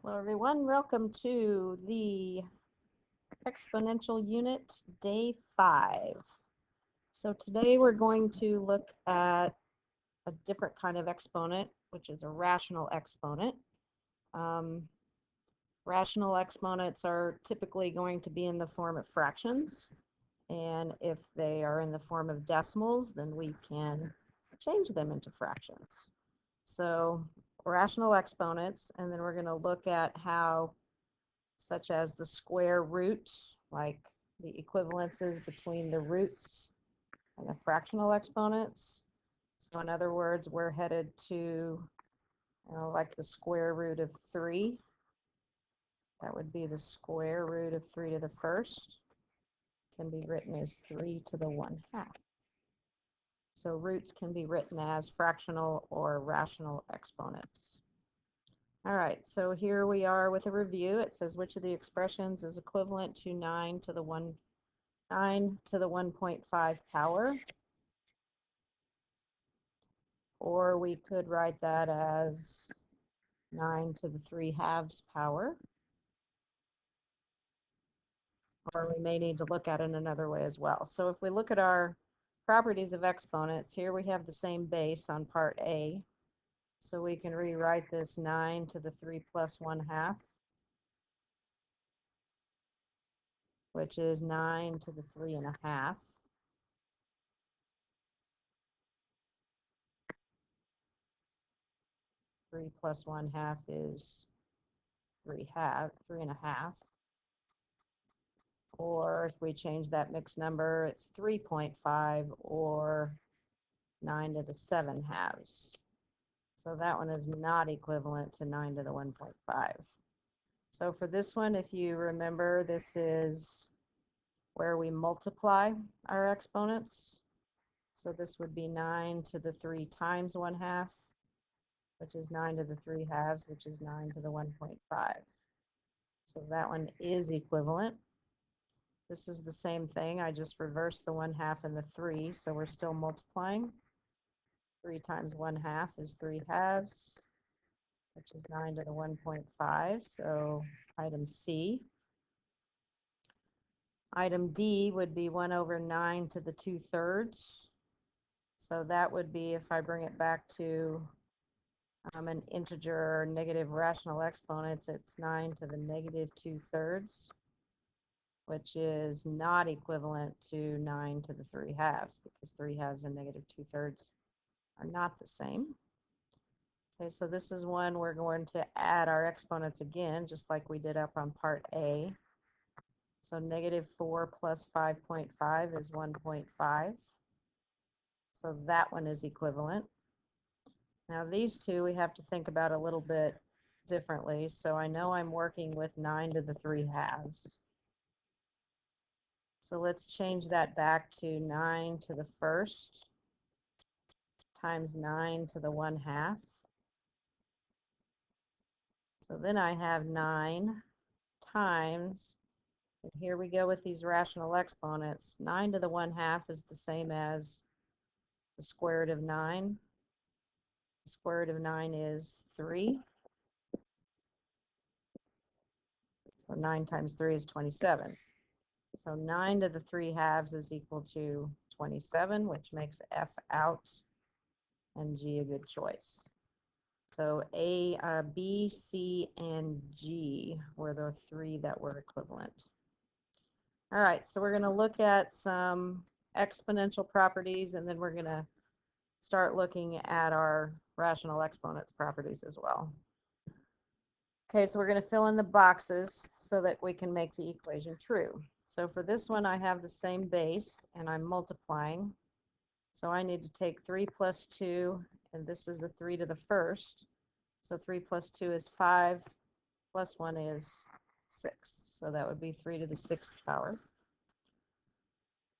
Hello everyone, welcome to the exponential unit day 5. So today we're going to look at a different kind of exponent, which is a rational exponent. Um, Rational exponents are typically going to be in the form of fractions, and if they are in the form of decimals, then we can change them into fractions. So rational exponents, and then we're going to look at how, such as the square root, like the equivalences between the roots and the fractional exponents. So in other words, we're headed to, like the square root of 3. That would be the square root of 3 to the first. Can be written as 3 to the 1/2. So roots can be written as fractional or rational exponents. All right, so here we are with a review. It says which of the expressions is equivalent to 9 to the 1.5 power, or we could write that as 9 to the 3/2 power, or we may need to look at it another way as well. So if we look at our properties of exponents, here we have the same base on part A, so we can rewrite this 9 to the 3 plus 1/2, which is 9 to the 3.5. 3 plus 1/2 is 3.5. Or if we change that mixed number, it's 3.5 or 9 to the 7/2. So that one is not equivalent to 9 to the 1.5. So for this one, if you remember, this is where we multiply our exponents. So this would be 9 to the 3 times 1/2, which is 9 to the 3/2, which is 9 to the 1.5. So that one is equivalent. This is the same thing. I just reversed the 1/2 and the 3, so we're still multiplying. 3 times 1/2 is 3/2, which is 9 to the 1.5. So item C. Item D would be 1 over 9 to the 2/3. So that would be, if I bring it back to an integer or negative rational exponents, it's 9 to the negative 2/3. Which is not equivalent to 9 to the 3/2, because 3/2 and negative 2/3 are not the same. Okay, so this is one we're going to add our exponents again, just like we did up on part A. So negative 4 plus 5.5 is 1.5. So that one is equivalent. Now these two we have to think about a little bit differently. So I know I'm working with 9 to the 3/2. So let's change that back to 9 to the first times 9 to the 1/2. So then I have 9 times, and here we go with these rational exponents. 9 to the 1/2 is the same as the square root of 9. The square root of 9 is 3. So 9 times 3 is 27. So 9 to the 3/2 is equal to 27, which makes F out and G a good choice. So B, C, and G were the 3 that were equivalent. All right, so we're going to look at some exponential properties, and then we're going to start looking at our rational exponents properties as well. Okay, so we're going to fill in the boxes so that we can make the equation true. So for this one, I have the same base, and I'm multiplying. So I need to take 3 plus 2, and this is the 3 to the first. So 3 plus 2 is 5, plus 1 is 6. So that would be 3 to the 6th power.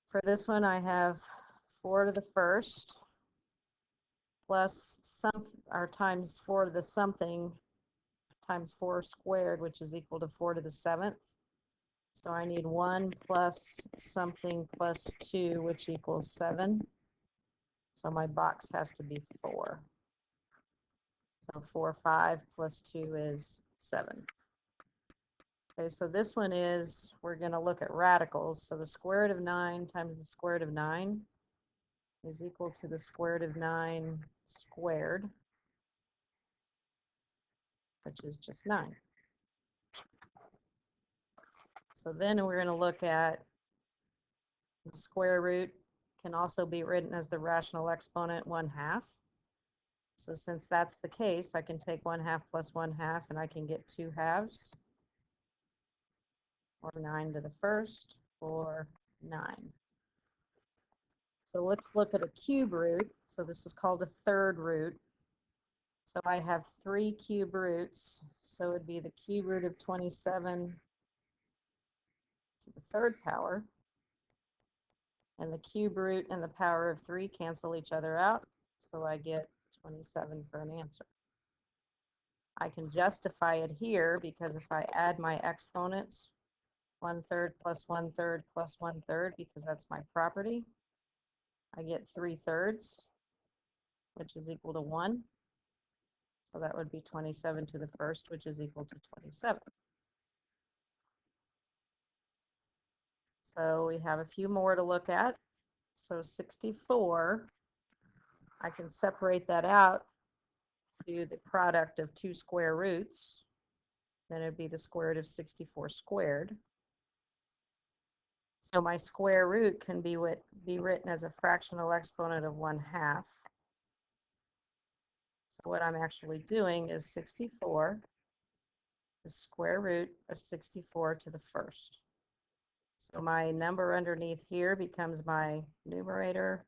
For this one, I have 4 to the first plus times 4 to the something times 4 squared, which is equal to 4 to the 7th. So I need 1 plus something plus 2, which equals 7. So my box has to be 4. So 4, 5 plus 2 is 7. Okay, so this one is, we're going to look at radicals. So the square root of 9 times the square root of 9 is equal to the square root of 9 squared, which is just 9. So then we're going to look at the square root can also be written as the rational exponent 1/2. So since that's the case, I can take 1/2 plus 1/2 and I can get 2 halves, or 9 to the first, or 9. So let's look at a cube root. So this is called a third root. So I have 3 cube roots. So it would be the cube root of 27 to the third power. And the cube root and the power of 3 cancel each other out. So I get 27 for an answer. I can justify it here because if I add my exponents, 1/3 plus 1/3 plus 1/3, because that's my property, I get 3/3, which is equal to 1. So that would be 27 to the first, which is equal to 27. So we have a few more to look at. So 64, I can separate that out to the product of 2 square roots. Then it would be the square root of 64 squared. So my square root can be written as a fractional exponent of 1/2. So what I'm actually doing is 64, the square root of 64 to the first. So my number underneath here becomes my numerator.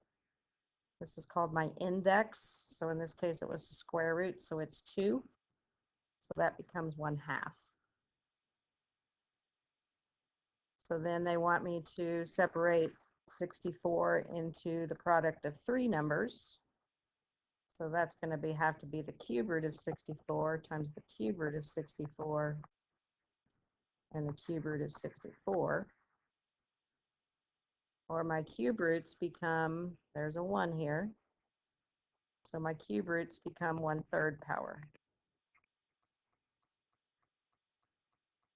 This is called my index. So in this case, it was a square root, so it's 2. So that becomes 1/2. So then they want me to separate 64 into the product of 3 numbers. So that's going to have to be the cube root of 64 times the cube root of 64 and the cube root of 64. Or my cube roots become, there's a 1 here. So my cube roots become 1/3 power.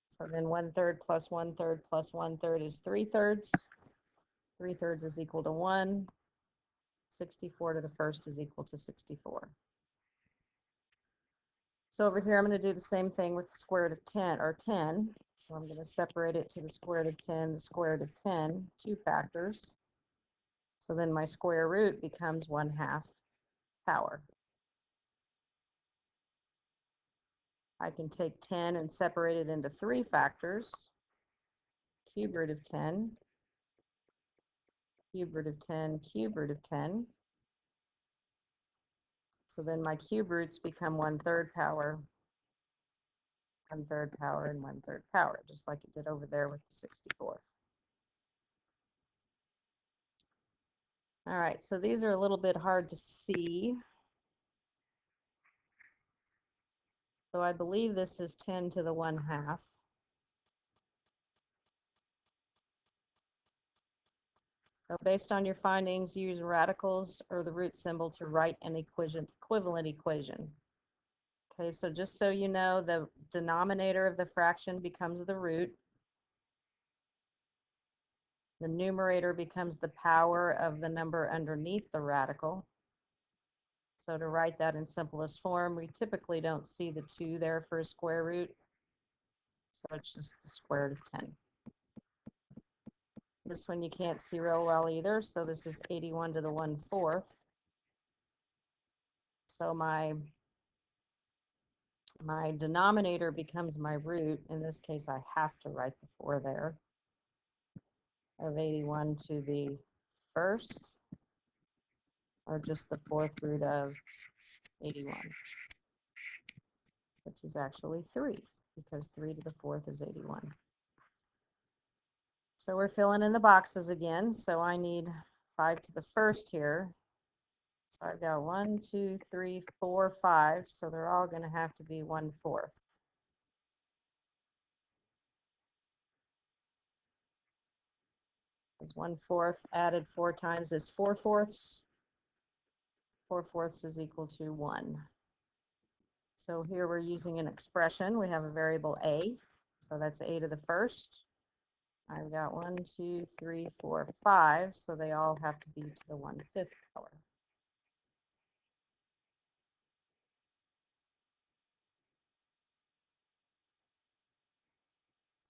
So then 1/3 plus 1/3 plus 1/3 is 3/3. 3/3 is equal to 1. 64 to the first is equal to 64. So over here, I'm going to do the same thing with the square root of 10, or 10. So I'm going to separate it to the square root of 10, the square root of 10, 2 factors. So then my square root becomes 1/2 power. I can take 10 and separate it into 3 factors. Cube root of 10, cube root of 10, cube root of 10. So then my cube roots become 1/3 power, 1/3 power, and 1/3 power, just like it did over there with the 64. All right, so these are a little bit hard to see. So I believe this is 10 to the 1/2. So based on your findings, use radicals or the root symbol to write an equivalent equation. Okay, so just so you know, the denominator of the fraction becomes the root. The numerator becomes the power of the number underneath the radical. So to write that in simplest form, we typically don't see the 2 there for a square root. So it's just the square root of 10. This one you can't see real well either, so this is 81 to the 1/4. So my denominator becomes my root. In this case, I have to write the 4 there, of 81 to the first, or just the 4th root of 81, which is actually 3, because 3 to the 4th is 81. So we're filling in the boxes again. So I need 5 to the first here. So I've got 1, 2, 3, 4, 5. So they're all going to have to be 1/4. Because 1/4 added 4 times is 4/4. 4/4 is equal to 1. So here we're using an expression. We have a variable a, so that's a to the first. I've got 1, 2, 3, 4, 5, so they all have to be to the 1/5 power.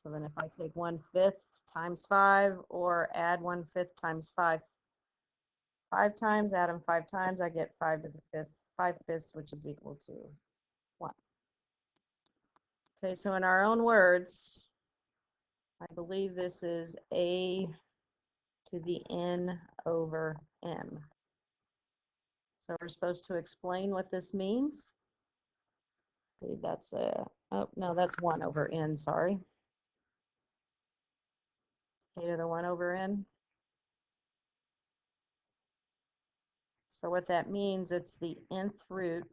So then if I take 1/5 times 5 or add 1/5 times 5 times, add them 5 times, I get 5 to the 5th, 5/5, which is equal to 1. Okay, so in our own words, I believe this is a to the n over m. So we're supposed to explain what this means. Okay, that's oh no, that's 1 over n, sorry. A to the 1 over n. So what that means, it's the nth root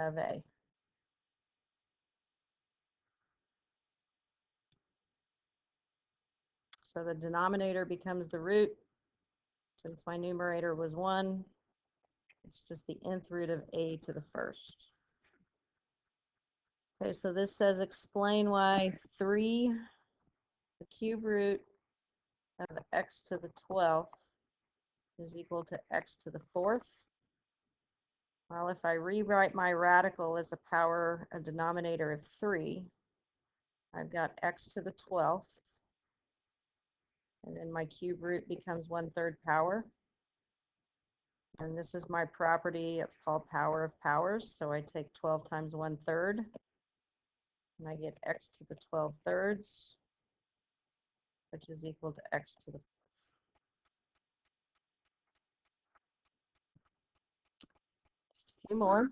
of a. So the denominator becomes the root. Since my numerator was 1, it's just the nth root of a to the first. Okay, so this says explain why 3, the cube root of x to the 12th is equal to x to the 4th. Well, if I rewrite my radical as a denominator of 3, I've got x to the 12th, and then my cube root becomes 1/3 power. And this is my property, it's called power of powers, so I take 12 times 1/3, and I get x to the 12 thirds, which is equal to x to the 4th. Just a few more.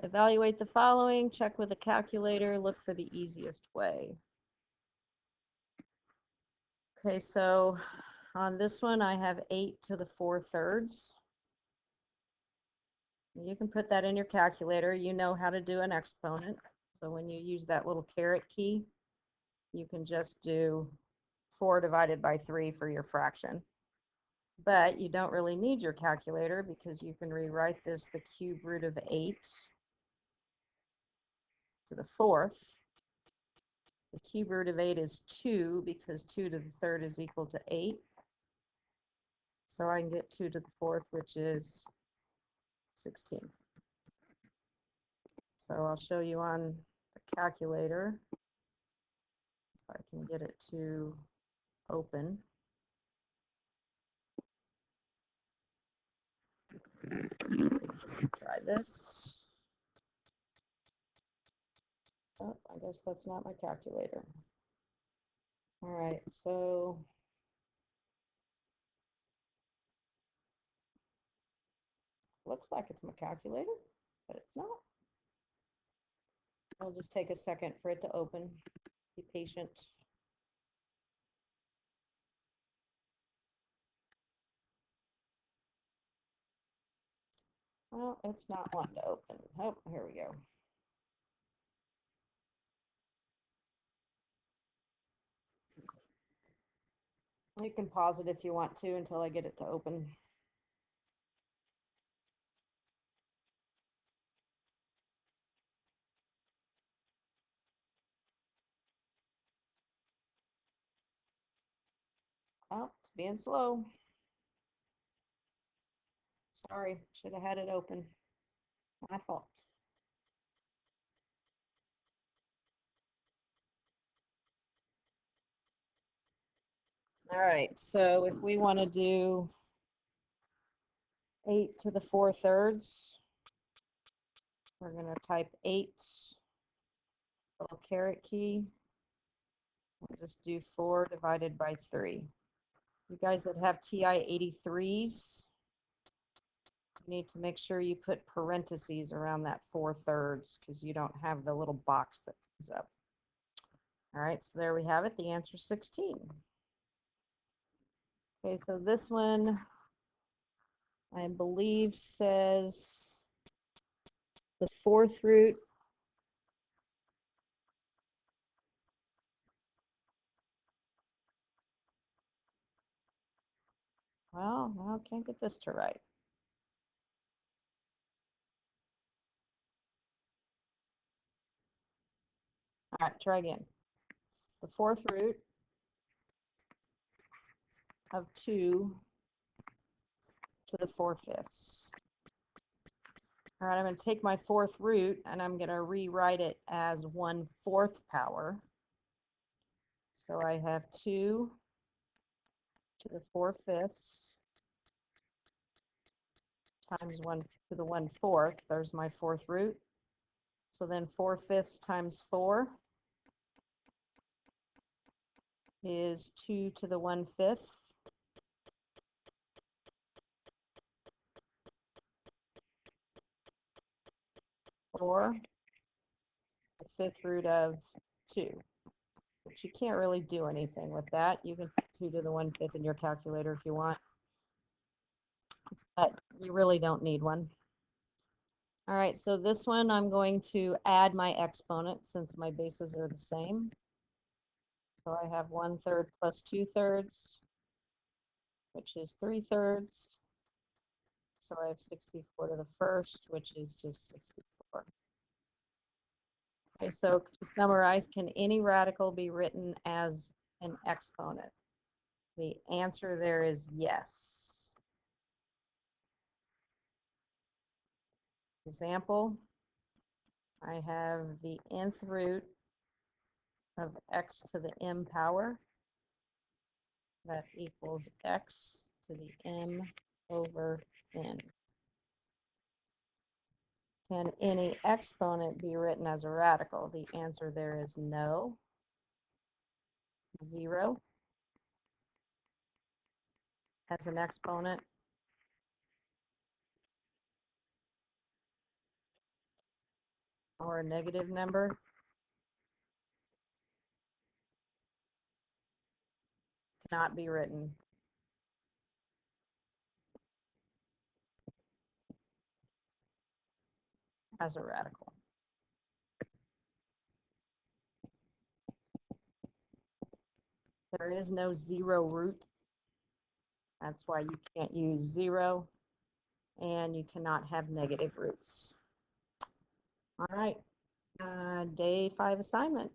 Evaluate the following, check with a calculator, look for the easiest way. Okay, so on this one, I have 8 to the 4 thirds. You can put that in your calculator. You know how to do an exponent. So when you use that little caret key, you can just do 4 divided by 3 for your fraction. But you don't really need your calculator because you can rewrite this the cube root of 8 to the 4th. The cube root of 8 is 2 because 2 to the 3rd is equal to 8. So I can get 2 to the 4th, which is 16. So I'll show you on the calculator if I can get it to open. Try this. Oh, I guess that's not my calculator. All right, so looks like it's my calculator, but it's not. It'll just take a second for it to open. Be patient. Well, it's not wanting to open. Oh, here we go. You can pause it if you want to until I get it to open. Oh, it's being slow. Sorry, should have had it open. My fault. All right, so if we want to do 8 to the 4 thirds, we're going to type 8, little caret key. We'll just do 4 divided by 3. You guys that have TI-83s, you need to make sure you put parentheses around that 4 thirds because you don't have the little box that comes up. All right, so there we have it. The answer is 16. Okay, so this one, I believe, says the 4th root Well, now I can't get this to right. All right, try again. The fourth root of 2 to the 4/5. All right, I'm going to take my fourth root and I'm going to rewrite it as 1/4 power. So I have 2 to the 4/5 times 1 to the 1/4. There's my fourth root. So then 4/5 times 4 is 2 to the 1/5. Or the fifth root of 2. But you can't really do anything with that. You can put 2 to the 1/5 in your calculator if you want, but you really don't need one. All right, so this one I'm going to add my exponent since my bases are the same. So I have 1/3 plus 2/3, which is 3/3. So I have 64 to the first, which is just 64. Okay, so to summarize, can any radical be written as an exponent? The answer there is yes. Example, I have the nth root of x to the m power. That equals x to the m over n. Can any exponent be written as a radical? The answer there is no. 0 as an exponent. Or a negative number cannot be written as a radical. There is no 0 root. That's why you can't use 0, and you cannot have negative roots. All right, day 5 assignment.